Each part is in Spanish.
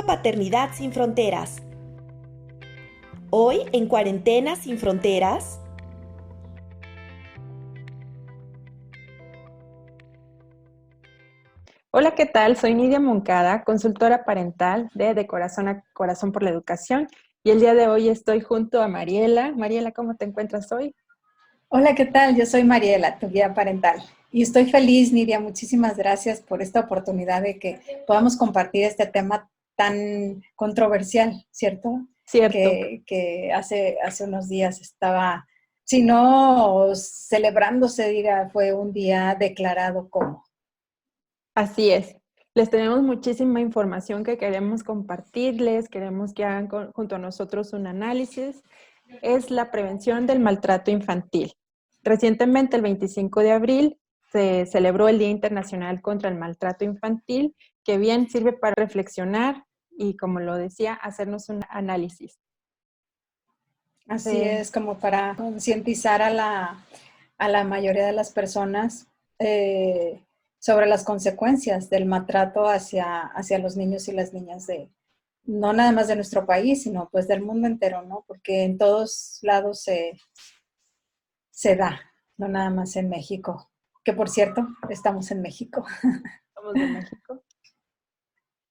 a Paternidad sin Fronteras. Hoy en Cuarentena sin Fronteras. Hola, ¿qué tal? Soy Nidia Moncada, consultora parental de Corazón a Corazón por la Educación, y el día de hoy estoy junto a Mariela. Mariela, ¿cómo te encuentras hoy? Hola, ¿qué tal? Yo soy Mariela, tu guía parental. Y estoy feliz, Nidia. Muchísimas gracias por esta oportunidad de que podamos compartir este tema tan controversial, ¿cierto? Cierto, Que hace unos días estaba, si no celebrándose, diga, fue un día declarado como. así es. Les tenemos muchísima información que queremos compartirles, queremos que hagan junto a nosotros un análisis. Es la prevención del maltrato infantil. Recientemente, el 25 de abril, se celebró el Día Internacional contra el Maltrato Infantil, que bien sirve para reflexionar y, como lo decía, hacernos un análisis. Así Eh, es, como para concientizar a la mayoría de las personas sobre las consecuencias del maltrato hacia los niños y las niñas no nada más de nuestro país, sino pues del mundo entero, ¿no? Porque en todos lados se da, no nada más en México. Que por cierto, estamos en México. Somos de México.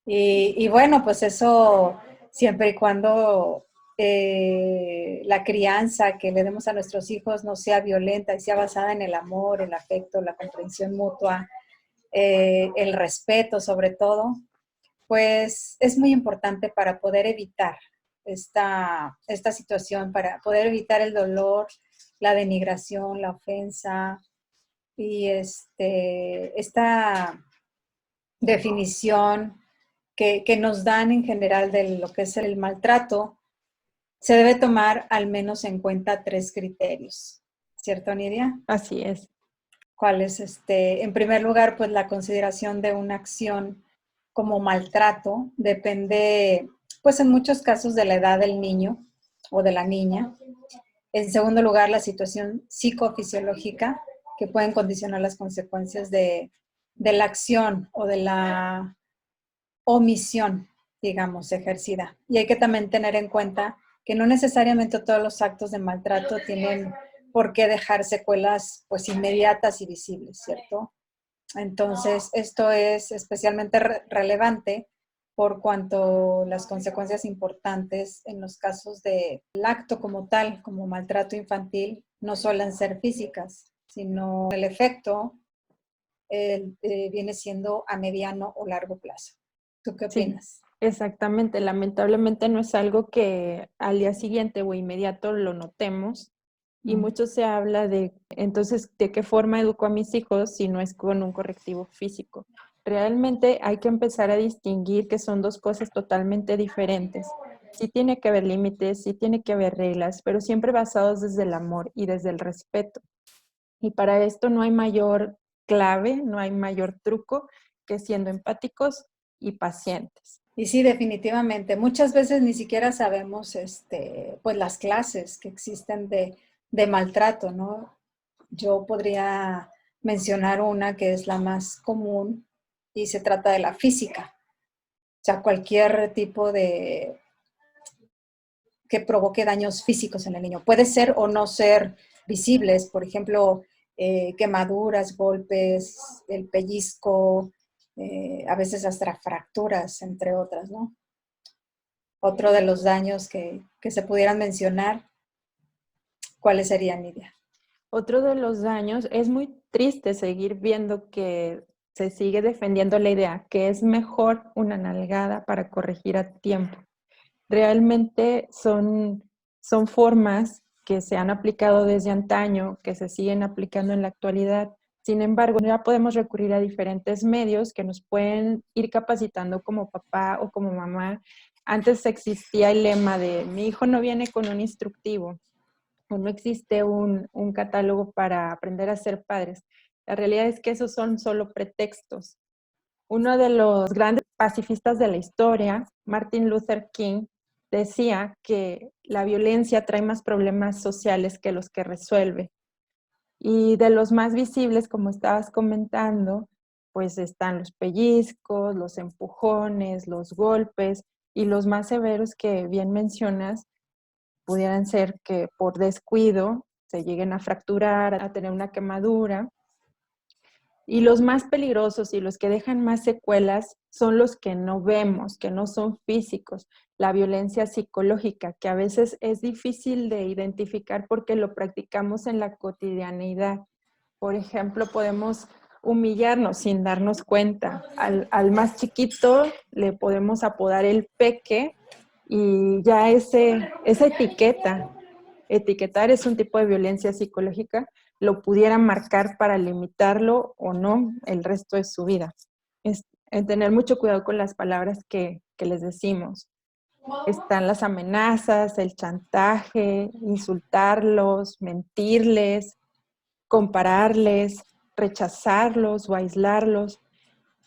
Y bueno, pues eso siempre y cuando la crianza que le demos a nuestros hijos no sea violenta y sea basada en el amor, el afecto, la comprensión mutua, el respeto sobre todo, pues es muy importante para poder evitar esta situación, para poder evitar el dolor, la denigración, la ofensa y esta definición que nos dan en general de lo que es el maltrato, se debe tomar al menos en cuenta tres criterios, ¿cierto, Nidia? Así es. ¿Cuál es en primer lugar, pues la consideración de una acción como maltrato depende, pues en muchos casos, de la edad del niño o de la niña. En segundo lugar, la situación psicofisiológica que pueden condicionar las consecuencias de la acción o de la omisión, digamos, ejercida. Y hay que también tener en cuenta que no necesariamente todos los actos de maltrato tienen por qué dejar secuelas pues inmediatas y visibles, ¿cierto? Entonces, esto es especialmente relevante por cuanto las consecuencias importantes en los casos del acto como tal, como maltrato infantil, no suelen ser físicas, sino el efecto viene siendo a mediano o largo plazo. ¿Tú qué Sí, opinas? exactamente. Lamentablemente no es algo que al día siguiente o inmediato lo notemos. Y Mm. mucho se habla de, entonces, ¿de qué forma educo a mis hijos si no es con un correctivo físico? Realmente hay que empezar a distinguir que son dos cosas totalmente diferentes. Sí tiene que haber límites, sí tiene que haber reglas, pero siempre basados desde el amor y desde el respeto. Y para esto no hay mayor clave, no hay mayor truco que siendo empáticos y pacientes. Y sí, definitivamente. Muchas veces ni siquiera sabemos, pues las clases que existen de maltrato, ¿no? Yo podría mencionar una que es la más común y se trata de la física. O sea, cualquier tipo de que provoque daños físicos en el niño. Puede ser o no ser visibles, por ejemplo, quemaduras, golpes, el pellizco, a veces hasta fracturas, entre otras, ¿no? Otro de los daños que se pudieran mencionar, ¿cuáles serían, Nidia? Otro de los daños, es muy triste seguir viendo que se sigue defendiendo la idea que es mejor una nalgada para corregir a tiempo. Realmente son formas que se han aplicado desde antaño, que se siguen aplicando en la actualidad. Sin embargo, ya podemos recurrir a diferentes medios que nos pueden ir capacitando como papá o como mamá. Antes existía el lema de mi hijo no viene con un instructivo o no existe un catálogo para aprender a ser padres. La realidad es que esos son solo pretextos. Uno de los grandes pacifistas de la historia, Martin Luther King, decía que la violencia trae más problemas sociales que los que resuelve. Y de los más visibles, como estabas comentando, pues están los pellizcos, los empujones, los golpes, Y los más severos que bien mencionas pudieran ser que por descuido se lleguen a fracturar, a tener una quemadura. Y los más peligrosos y los que dejan más secuelas son los que no vemos, que no son físicos. La violencia psicológica, que a veces es difícil de identificar porque lo practicamos en la cotidianidad. Por ejemplo, podemos humillarnos sin darnos cuenta. Al más chiquito le podemos apodar el peque y ya esa etiquetar es un tipo de violencia psicológica, lo pudiera marcar para limitarlo o no el resto de su vida. Es tener mucho cuidado con las palabras que les decimos. Están las amenazas, el chantaje, insultarlos, mentirles, compararles, rechazarlos o aislarlos,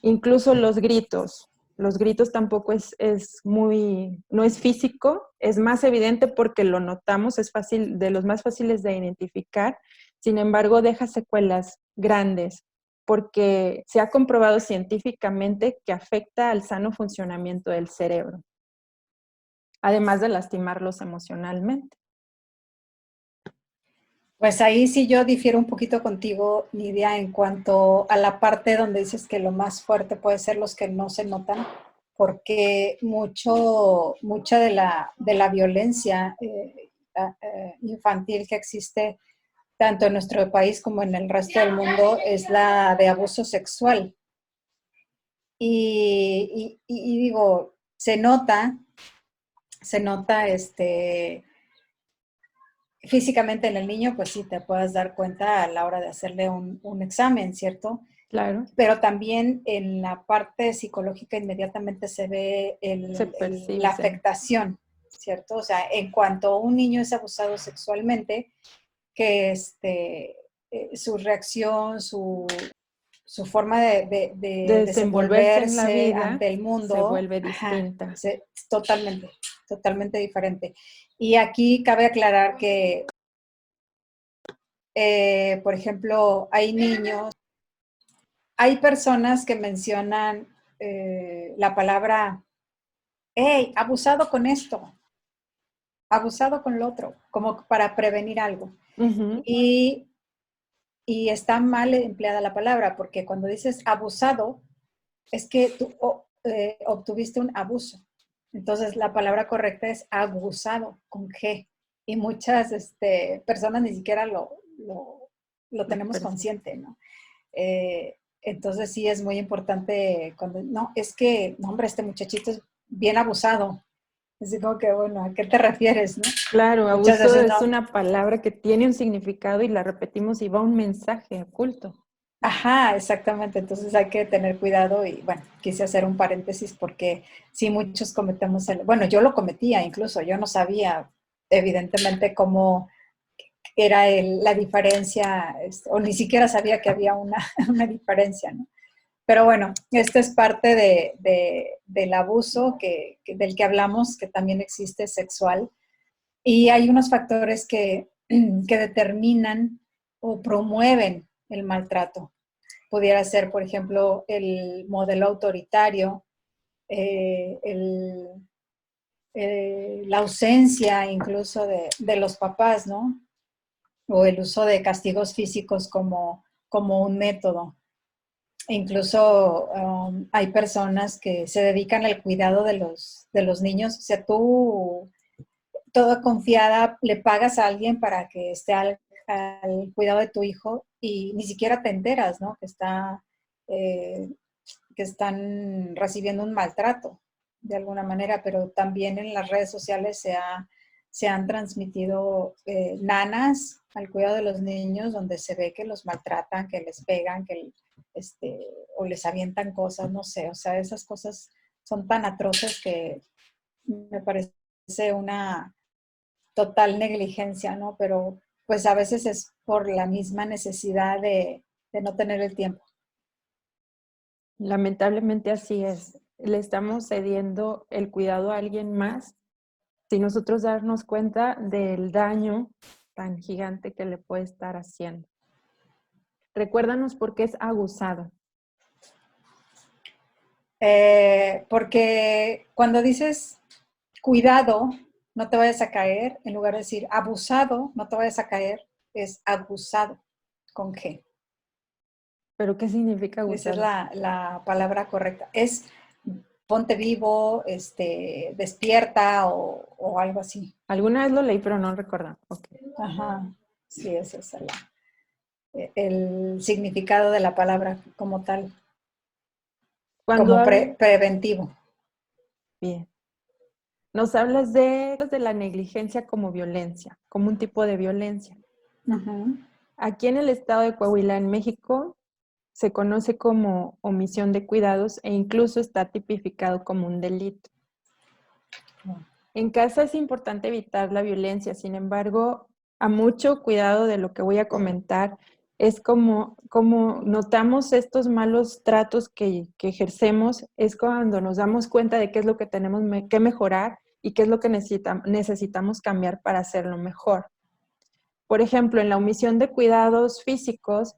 incluso los gritos. Los gritos tampoco no es físico, es más evidente porque lo notamos, es fácil, de los más fáciles de identificar. Sin embargo, deja secuelas grandes porque se ha comprobado científicamente que afecta al sano funcionamiento del cerebro, además de lastimarlos emocionalmente. Pues ahí sí yo difiero un poquito contigo, Nidia, en cuanto a la parte donde dices que lo más fuerte puede ser los que no se notan, porque mucha de la violencia infantil que existe tanto en nuestro país como en el resto del mundo es la de abuso sexual. Y digo, se nota físicamente en el niño, pues sí, te puedes dar cuenta a la hora de hacerle un examen, ¿cierto? Claro. Pero también en la parte psicológica inmediatamente se ve Se percibe, la afectación, ¿cierto? O sea, en cuanto un niño es abusado sexualmente, que su reacción, su forma de de desenvolverse en la desenvolverse vida ante el se mundo, vuelve ajá, distinta. totalmente, totalmente diferente. Y aquí cabe aclarar que, por ejemplo, hay personas que mencionan la palabra, hey, abusado con esto, abusado con lo otro, como para prevenir algo. Uh-huh. Y, y está mal empleada la palabra, porque cuando dices abusado, es que tú obtuviste un abuso. Entonces, la palabra correcta es abusado, con G. Y muchas personas ni siquiera lo tenemos consciente, ¿no? Entonces, sí es muy importante cuando, no, es que, no, hombre, este muchachito es bien abusado. Así como que, bueno, ¿a qué te refieres, no? Claro, Muchas abuso veces es no. una palabra que tiene un significado y la repetimos y va un mensaje oculto. Ajá, exactamente. Entonces hay que tener cuidado y bueno, quise hacer un paréntesis porque sí muchos cometemos bueno, yo lo cometía incluso, yo no sabía evidentemente cómo era la diferencia, o ni siquiera sabía que había una diferencia, ¿no? Pero bueno, esto es parte del abuso del que hablamos, que también existe sexual. Y hay unos factores que determinan o promueven el maltrato. Pudiera ser, por ejemplo, el modelo autoritario, eh, el, la ausencia incluso de los papás, ¿no? O el uso de castigos físicos como un método. Incluso hay personas que se dedican al cuidado de los niños. O sea, tú, toda confiada, le pagas a alguien para que esté al cuidado de tu hijo y ni siquiera te enteras, ¿no? Eh, que están recibiendo un maltrato de alguna manera, pero también en las redes sociales se han transmitido nanas al cuidado de los niños donde se ve que los maltratan, que les pegan, o les avientan cosas, no sé, o sea, esas cosas son tan atroces que me parece una total negligencia, ¿no? Pero pues a veces es por la misma necesidad de no tener el tiempo. Lamentablemente así es. Le estamos cediendo el cuidado a alguien más sin nosotros darnos cuenta del daño tan gigante que le puede estar haciendo. Recuérdanos por qué es abusado. Porque cuando dices cuidado, no te vayas a caer, en lugar de decir abusado, no te vayas a caer, es abusado, con G. ¿Pero qué significa Esa es abusado? la palabra correcta. Es ponte vivo, despierta o algo así. Alguna vez lo leí, pero no recuerdo. Ok. Ajá, sí, ese es el significado de la palabra como tal, Cuando como hablo, preventivo. bien, nos hablas de la negligencia como violencia, como un tipo de violencia. Ujú. Aquí en el estado de Coahuila, en México, se conoce como omisión de cuidados e incluso está tipificado como un delito. En casa es importante evitar la violencia, sin embargo, a mucho cuidado de lo que voy a comentar, es como notamos estos malos tratos que ejercemos, es cuando nos damos cuenta de qué es lo que tenemos que mejorar y qué es lo que necesitamos cambiar para hacerlo mejor. Por ejemplo, en la omisión de cuidados físicos,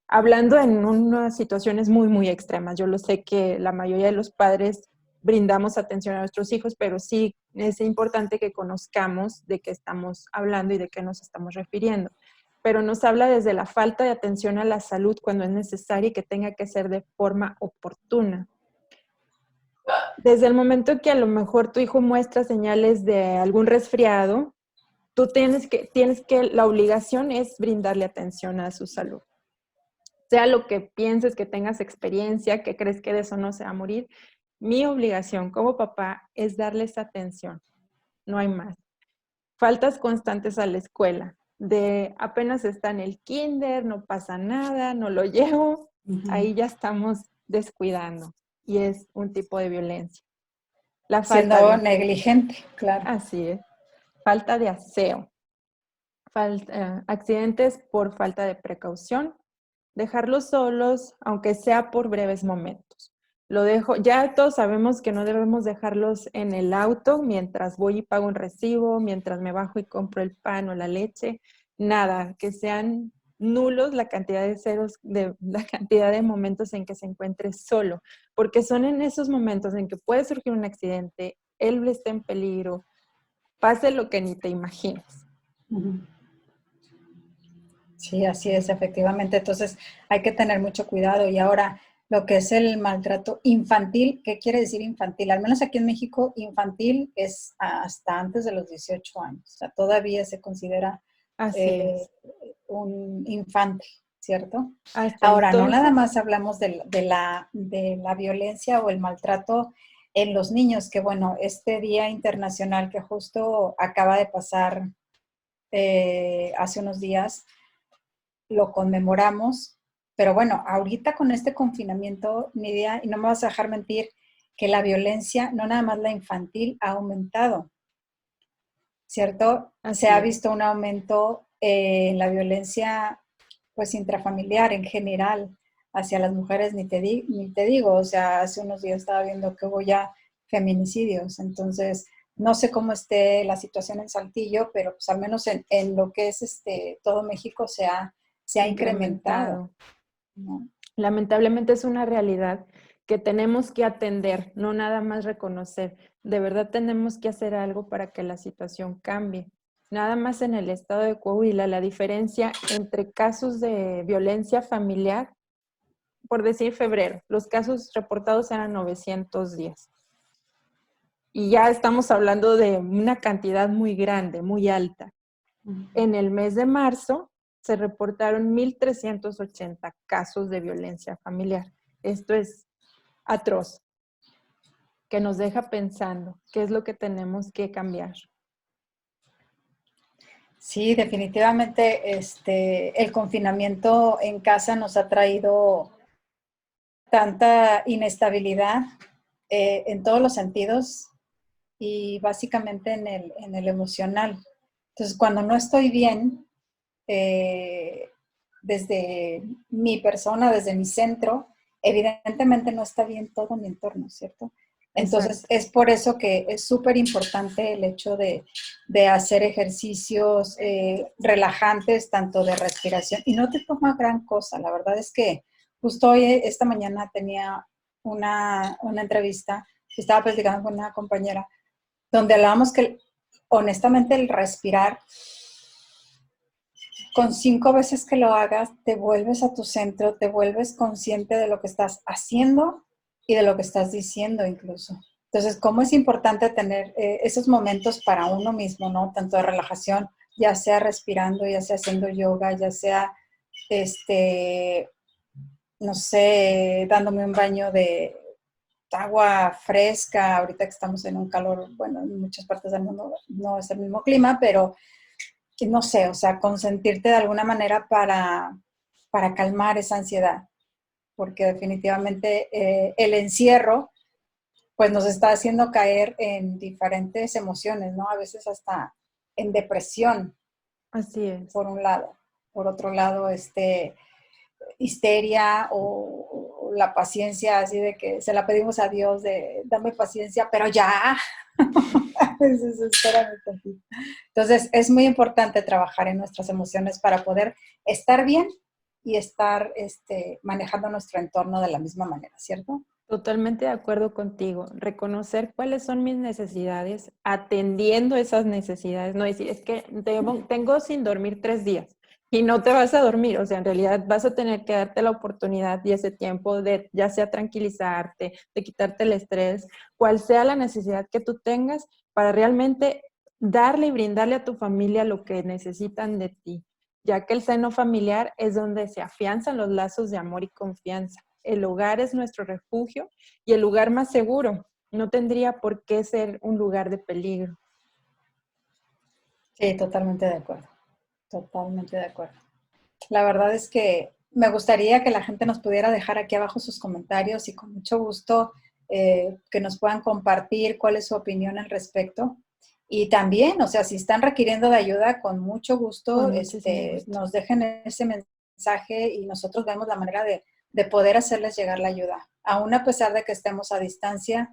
hablando en unas situaciones muy, muy extremas. Yo lo sé que la mayoría de los padres brindamos atención a nuestros hijos, pero sí es importante que conozcamos de qué estamos hablando y de qué nos estamos refiriendo. Pero nos habla desde la falta de atención a la salud cuando es necesaria y que tenga que ser de forma oportuna. Desde el momento que a lo mejor tu hijo muestra señales de algún resfriado, tú la obligación es brindarle atención a su salud. Sea lo que pienses, que tengas experiencia, que crees que de eso no se va a morir, mi obligación como papá es darles atención, no hay más. Faltas constantes a la escuela, de apenas está en el kinder, no pasa nada, no lo llevo, ahí ya estamos descuidando y es un tipo de violencia. La falta Siendo de, negligente, claro. así es, falta de aseo, accidentes por falta de precaución, dejarlos solos, aunque sea por breves momentos. Lo dejo, ya todos sabemos que no debemos dejarlos en el auto mientras voy y pago un recibo, mientras me bajo y compro el pan o la leche, nada, que sean nulos la cantidad de ceros, de la cantidad de momentos en que se encuentre solo, porque son en esos momentos en que puede surgir un accidente, él está en peligro, pase lo que ni te imaginas. Ujú. Sí, así es, efectivamente. Entonces hay que tener mucho cuidado. Y ahora, lo que es el maltrato infantil, ¿qué quiere decir infantil? Al menos aquí en México, infantil es hasta antes de los 18 años. O sea, todavía se considera Así eh, es. un infante, ¿cierto? Hasta Ahora, no nada entonces, más hablamos de la violencia o el maltrato en los niños, que bueno, este Día Internacional que justo acaba de pasar hace unos días, lo conmemoramos, pero bueno, ahorita con este confinamiento, Nidia, y no me vas a dejar mentir, que la violencia, no nada más la infantil, ha aumentado, ¿cierto? Se así ha es. visto un aumento en la violencia, pues, intrafamiliar en general hacia las mujeres, ni te digo, o sea, hace unos días estaba viendo que hubo ya feminicidios, entonces, no sé cómo esté la situación en Saltillo, pero pues al menos en lo que es todo México se ha incrementado, Incrementado. ¿no? Lamentablemente es una realidad que tenemos que atender, no nada más reconocer. De verdad tenemos que hacer algo para que la situación cambie. Nada más en el estado de Coahuila, la diferencia entre casos de violencia familiar, por decir febrero, los casos reportados eran 910. Y ya estamos hablando de una cantidad muy grande, muy alta. En el mes de marzo se reportaron 1,380 casos de violencia familiar. Esto es atroz, que nos deja pensando qué es lo que tenemos que cambiar. Sí, definitivamente el confinamiento en casa nos ha traído tanta inestabilidad en todos los sentidos y básicamente en el emocional. Entonces, cuando no estoy bien, eh, desde mi persona, desde mi centro, evidentemente no está bien todo mi entorno, ¿cierto? Entonces, Exacto. es por eso que es súper importante el hecho de hacer ejercicios relajantes, tanto de respiración, y no te toma gran cosa. La verdad es que justo hoy, esta mañana, tenía una entrevista, estaba platicando con una compañera, donde hablábamos que honestamente el respirar, con 5 veces que lo hagas, te vuelves a tu centro, te vuelves consciente de lo que estás haciendo y de lo que estás diciendo incluso. Entonces, cómo es importante tener esos momentos para uno mismo, ¿no? Tanto de relajación, ya sea respirando, ya sea haciendo yoga, ya sea, no sé, dándome un baño de agua fresca, ahorita que estamos en un calor, bueno, en muchas partes del mundo no es el mismo clima, pero no sé, o sea, consentirte de alguna manera para calmar esa ansiedad, porque definitivamente el encierro pues nos está haciendo caer en diferentes emociones, ¿no? A veces hasta en depresión, Así es. por un lado. Por otro lado, histeria o la paciencia, así de que se la pedimos a Dios de dame paciencia, pero ya. Espérame tantito. Entonces, es muy importante trabajar en nuestras emociones para poder estar bien y estar manejando nuestro entorno de la misma manera, ¿cierto? Totalmente de acuerdo contigo. Reconocer cuáles son mis necesidades, atendiendo esas necesidades. No decir, es que tengo sin dormir 3 días y no te vas a dormir. O sea, en realidad vas a tener que darte la oportunidad y ese tiempo de ya sea tranquilizarte, de quitarte el estrés, cual sea la necesidad que tú tengas para realmente darle y brindarle a tu familia lo que necesitan de ti, ya que el seno familiar es donde se afianzan los lazos de amor y confianza. El hogar es nuestro refugio y el lugar más seguro. No tendría por qué ser un lugar de peligro. Sí, totalmente de acuerdo. Totalmente de acuerdo. La verdad es que me gustaría que la gente nos pudiera dejar aquí abajo sus comentarios y con mucho gusto que nos puedan compartir cuál es su opinión al respecto. Y también, o sea, si están requiriendo de ayuda, con mucho gusto, Con muchísimo gusto. nos dejen ese mensaje y nosotros vemos la manera de poder hacerles llegar la ayuda. Aún a pesar de que estemos a distancia,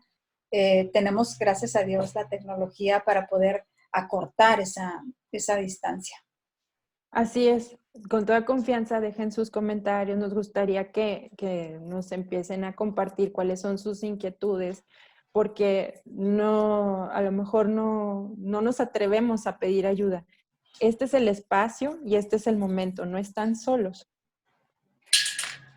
tenemos, gracias a Dios, la tecnología para poder acortar esa distancia. Así es, con toda confianza dejen sus comentarios. Nos gustaría que nos empiecen a compartir cuáles son sus inquietudes, porque no, a lo mejor no nos atrevemos a pedir ayuda. Este es el espacio y este es el momento, no están solos.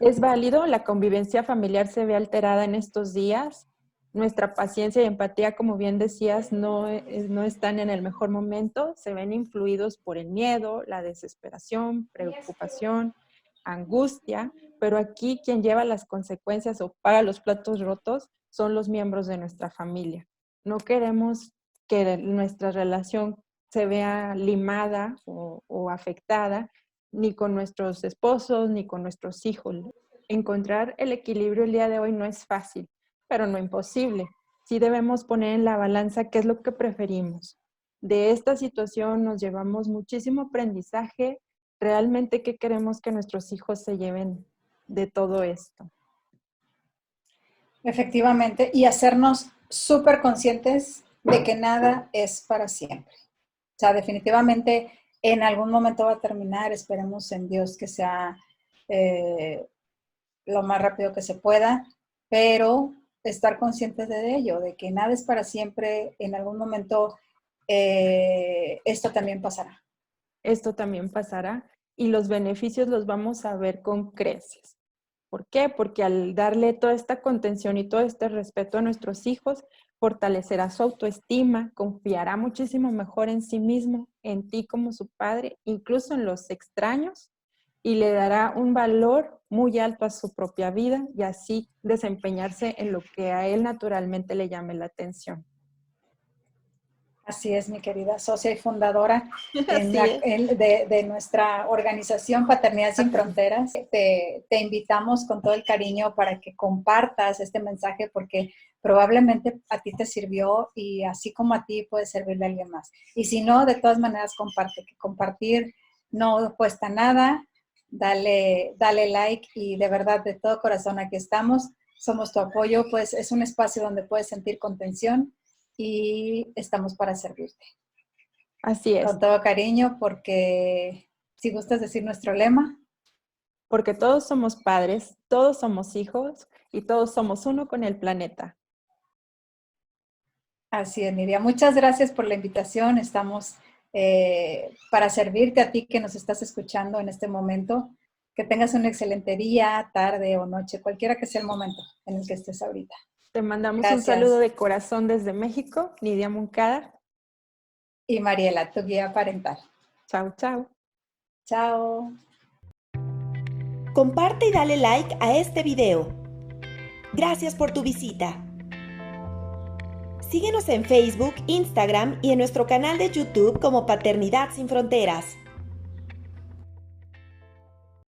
Es válido, la convivencia familiar se ve alterada en estos días. Nuestra paciencia y empatía, como bien decías, no están en el mejor momento. Se ven influidos por el miedo, la desesperación, preocupación, angustia, pero aquí quien lleva las consecuencias o paga los platos rotos son los miembros de nuestra familia. No queremos que nuestra relación se vea limada o afectada ni con nuestros esposos, ni con nuestros hijos. Encontrar el equilibrio el día de hoy no es fácil, pero no imposible. Sí debemos poner en la balanza qué es lo que preferimos. De esta situación nos llevamos muchísimo aprendizaje. Realmente, ¿qué queremos que nuestros hijos se lleven de todo esto? Efectivamente, y hacernos súper conscientes de que nada es para siempre. O sea, definitivamente en algún momento va a terminar, esperemos en Dios que sea eh, lo más rápido que se pueda, pero estar conscientes de ello, de que nada es para siempre, en algún momento esto también pasará. Esto también pasará y los beneficios los vamos a ver con creces. ¿Por qué? Porque al darle toda esta contención y todo este respeto a nuestros hijos, fortalecerá su autoestima, confiará muchísimo mejor en sí mismo, en ti como su padre, incluso en los extraños, y le dará un valor muy alto a su propia vida y así desempeñarse en lo que a él naturalmente le llame la atención. Así es, mi querida socia y fundadora Así es. de nuestra organización Paternidad Sin Fronteras. Te invitamos con todo el cariño para que compartas este mensaje porque probablemente a ti te sirvió y así como a ti puede servirle a alguien más. Y si no, de todas maneras comparte, que compartir no cuesta nada. Dale like y de verdad de todo corazón aquí estamos. Somos tu apoyo, pues es un espacio donde puedes sentir contención y estamos para servirte. Así es. Con todo cariño, porque si gustas decir nuestro lema. Porque todos somos padres, todos somos hijos y todos somos uno con el planeta. Así es, Nidia. Muchas gracias por la invitación. Estamos para servirte a ti que nos estás escuchando en este momento. Que tengas un excelente día, tarde o noche, cualquiera que sea el momento en el que estés ahorita. Te mandamos Gracias. un saludo de corazón desde México, Nidia Moncada. Y Mariela, tu guía parental. Chao, chao. Chao. Comparte y dale like a este video. Gracias por tu visita. Síguenos en Facebook, Instagram y en nuestro canal de YouTube como Paternidad Sin Fronteras.